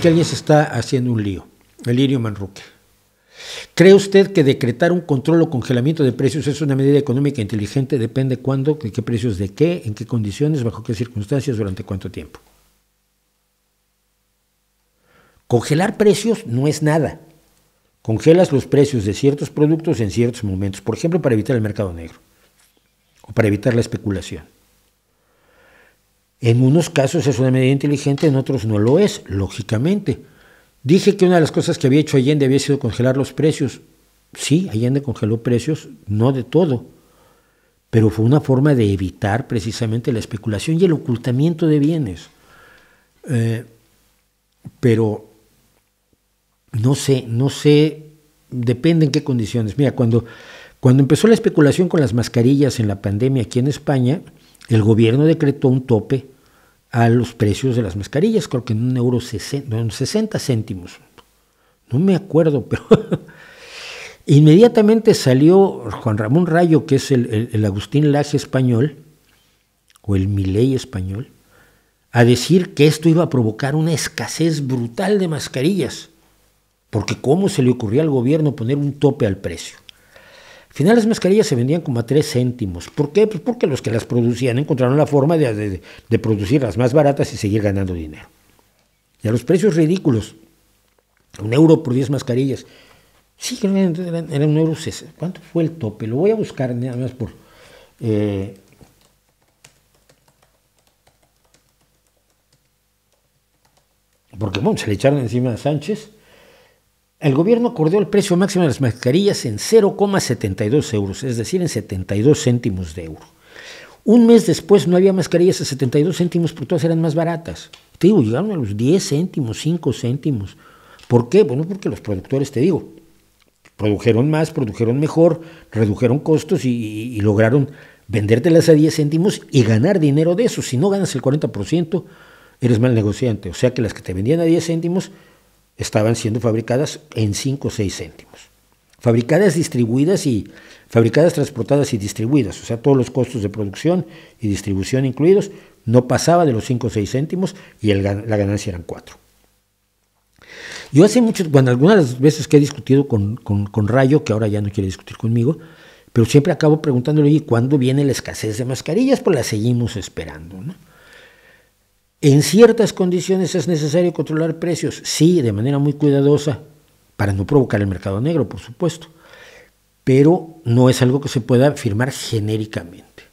Aquí alguien se está haciendo un lío. Elirio Manruque. ¿Cree usted que decretar un control o congelamiento de precios es una medida económica inteligente? Depende cuándo, de qué precios, de qué, en qué condiciones, bajo qué circunstancias, durante cuánto tiempo. Congelar precios no es nada. Congelas los precios de ciertos productos en ciertos momentos, por ejemplo, para evitar el mercado negro o para evitar la especulación. En unos casos es una medida inteligente, en otros no lo es, lógicamente. Dije que una de las cosas que había hecho Allende había sido congelar los precios. Sí, Allende congeló precios, no de todo, pero fue una forma de evitar precisamente la especulación y el ocultamiento de bienes. Pero no sé, depende en qué condiciones. Mira, cuando empezó la especulación con las mascarillas en la pandemia aquí en España, el gobierno decretó un tope a los precios de las mascarillas, creo que en €1.60, no me acuerdo, pero inmediatamente salió Juan Ramón Rayo, que es el Agustín Laje español, o el Milei español, a decir que esto iba a provocar una escasez brutal de mascarillas, porque ¿cómo se le ocurría al gobierno poner un tope al precio? Al final las mascarillas se vendían como a 3 céntimos. ¿Por qué? Pues porque los que las producían encontraron la forma de producir las más baratas y seguir ganando dinero. Y a los precios ridículos, €1 por 10 mascarillas. Sí, creo que eran €1.60. ¿Cuánto fue el tope? Lo voy a buscar nada más por... porque bueno, se le echaron encima a Sánchez. El gobierno acordó el precio máximo de las mascarillas en €0,72, es decir, en 72 céntimos de euro. Un mes después no había mascarillas a 72 céntimos, porque todas eran más baratas. Te digo, llegaron a los 10 céntimos, 5 céntimos. ¿Por qué? Bueno, porque los productores, te digo, produjeron más, produjeron mejor, redujeron costos y lograron vendértelas a 10 céntimos y ganar dinero de eso. Si no ganas el 40%, eres mal negociante. O sea que las que te vendían a 10 céntimos estaban siendo fabricadas en 5 o 6 céntimos. Fabricadas, distribuidas y fabricadas, transportadas y distribuidas. O sea, todos los costos de producción y distribución incluidos, no pasaba de los 5 o 6 céntimos y la ganancia eran 4. Yo hace mucho, bueno, algunas de las veces que he discutido con Rayo, que ahora ya no quiere discutir conmigo, pero siempre acabo preguntándole, ¿y cuándo viene la escasez de mascarillas? Pues la seguimos esperando, ¿no? En ciertas condiciones es necesario controlar precios, sí, de manera muy cuidadosa, para no provocar el mercado negro, por supuesto, pero no es algo que se pueda afirmar genéricamente.